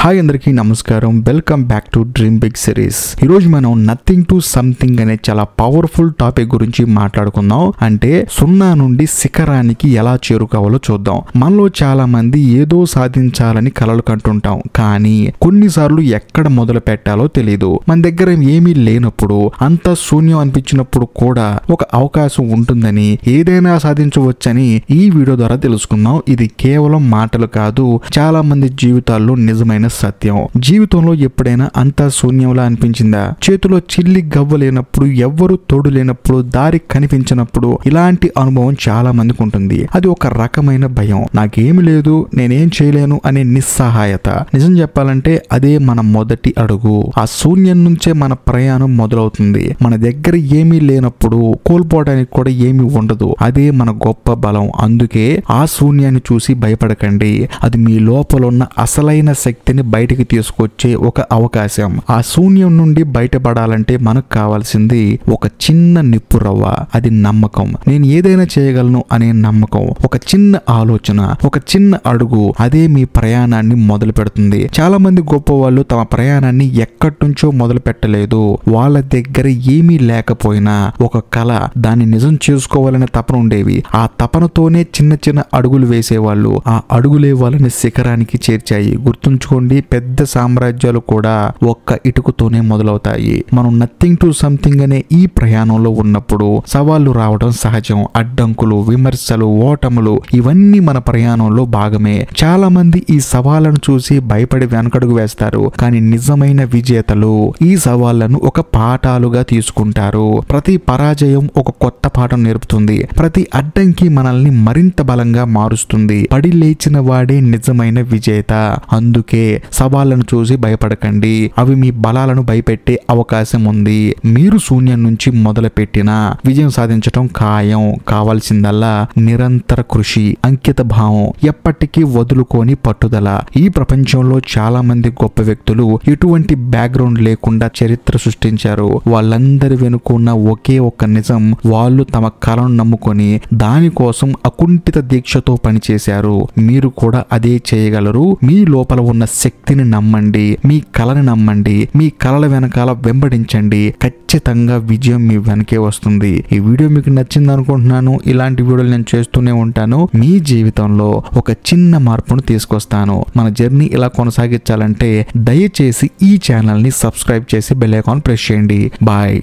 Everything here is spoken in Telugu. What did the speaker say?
హాయ్ అందరికీ నమస్కారం. Welcome back to dream big series. ఈరోజు మనం నథింగ్ టు సంథింగ్ అనే చాలా పవర్ఫుల్ టాపిక్ గురించి మాట్లాడుకుందాం. అంటే సున్నా నుండి శిఖరానికి ఎలా చేరుకోవాలో చూద్దాం. మనలో చాలా మంది ఏదో సాధించాలని కలలు కంటుంటాం, కానీ కొన్నిసార్లు ఎక్కడ మొదలు పెట్టాలో తెలియదు. మన దగ్గర ఏమీ లేనప్పుడు, అంత శూన్యం అనిపించినప్పుడు కూడా ఒక అవకాశం ఉంటుందని, ఏదైనా సాధించవచ్చని ఈ వీడియో ద్వారా తెలుసుకుందాం. ఇది కేవలం మాటలు కాదు, చాలా మంది జీవితాల్లో నిజమైన సత్యం. జీవితంలో ఎప్పుడైనా అంతా శూన్యంలా అనిపించిందా? చేతిలో చిల్లి గవ్వ లేనప్పుడు, ఎవ్వరు తోడు లేనప్పుడు, దారి కనిపించినప్పుడు ఇలాంటి అనుభవం చాలా మందికి ఉంటుంది. అది ఒక రకమైన భయం. నాకేమి లేదు, నేనేం చేయలేను అనే నిస్సహాయత. నిజం చెప్పాలంటే అదే మన మొదటి అడుగు. ఆ శూన్యం నుంచే మన ప్రయాణం మొదలవుతుంది. మన దగ్గర ఏమీ లేనప్పుడు కోల్పోవడానికి కూడా ఏమీ ఉండదు. అదే మన గొప్ప బలం. అందుకే ఆ శూన్యాన్ని చూసి భయపడకండి. అది మీ లోపల ఉన్న అసలైన శక్తిని బయటికి తీసుకొచ్చే ఒక అవకాశం. ఆ శూన్యం నుండి బయటపడాలంటే మనకు కావాల్సింది ఒక చిన్న నిప్పు రవ్వ. అది నమ్మకం. నేను ఏదైనా చేయగలను అనే నమ్మకం. ఒక చిన్న ఆలోచన, ఒక చిన్న అడుగు, అదే మీ ప్రయాణాన్ని మొదలు పెడుతుంది. చాలా మంది గొప్ప వాళ్ళు తమ ప్రయాణాన్ని ఎక్కడి నుంచో మొదలు పెట్టలేదు. వాళ్ళ దగ్గర ఏమీ లేకపోయినా ఒక కళ, దాన్ని నిజం చేసుకోవాలనే తపన ఉండేవి. ఆ తపనతోనే చిన్న చిన్న అడుగులు వేసేవాళ్ళు. ఆ అడుగులే వాళ్ళని శిఖరానికి చేర్చాయి. గుర్తుంచుకోండి, పెద్ద సామ్రాజ్యాలు కూడా ఒక్క ఇటుకతోనే మొదలవుతాయి. మనం నథింగ్ టు సంథింగ్ అనే ఈ ప్రయాణంలో ఉన్నప్పుడు సవాళ్లు రావడం సహజం. అడ్డంకులు, విమర్శలు, ఓటములు ఇవన్నీ మన ప్రయాణంలో భాగమే. చాలా మంది ఈ సవాళ్లను చూసి భయపడి వెనకడుగు వేస్తారు, కానీ నిజమైన విజేతలు ఈ సవాళ్లను ఒక పాఠాలుగా తీసుకుంటారు. ప్రతి పరాజయం ఒక కొత్త పాఠం నేర్పుతుంది. ప్రతి అడ్డంకి మనల్ని మరింత బలంగా మారుస్తుంది. పడి లేచిన వాడే నిజమైన విజేత. అందుకే సవాళ్లను చూసి భయపడకండి. అవి మీ బలాలను భయపెట్టే అవకాశం ఉంది. మీరు శూన్యం నుంచి మొదలు పెట్టిన విజయం సాధించటం ఖాయం. కావాల్సిందల్లా నిరంతర కృషి, అంకిత భావం, ఎప్పటికీ వదులుకోని పట్టుదల. ఈ ప్రపంచంలో చాలా మంది గొప్ప వ్యక్తులు ఎటువంటి బ్యాక్గ్రౌండ్ లేకుండా చరిత్ర సృష్టించారు. వాళ్ళందరి వెనుకున్న ఒకే ఒక్క నిజం, వాళ్ళు తమ కళను నమ్ముకొని దానికోసం అకుంఠిత దీక్షతో పనిచేశారు. మీరు కూడా అదే చేయగలరు. మీ లోపల ఉన్న శక్తిని నమ్మండి, మీ కళని నమ్మండి, మీ కళల వెనకాల వెంబడించండి. ఖచ్చితంగా విజయం మీ వెనకే వస్తుంది. ఈ వీడియో మీకు నచ్చింది అనుకుంటున్నాను. ఇలాంటి వీడియోలు నేను చేస్తూనే ఉంటాను. మీ జీవితంలో ఒక చిన్న మార్పును తీసుకొస్తాను. మన జర్నీ ఇలా కొనసాగించాలంటే దయచేసి ఈ ఛానల్ ని సబ్స్క్రైబ్ చేసి బెల్ ఐకాన్ ప్రెస్ చేయండి. బాయ్.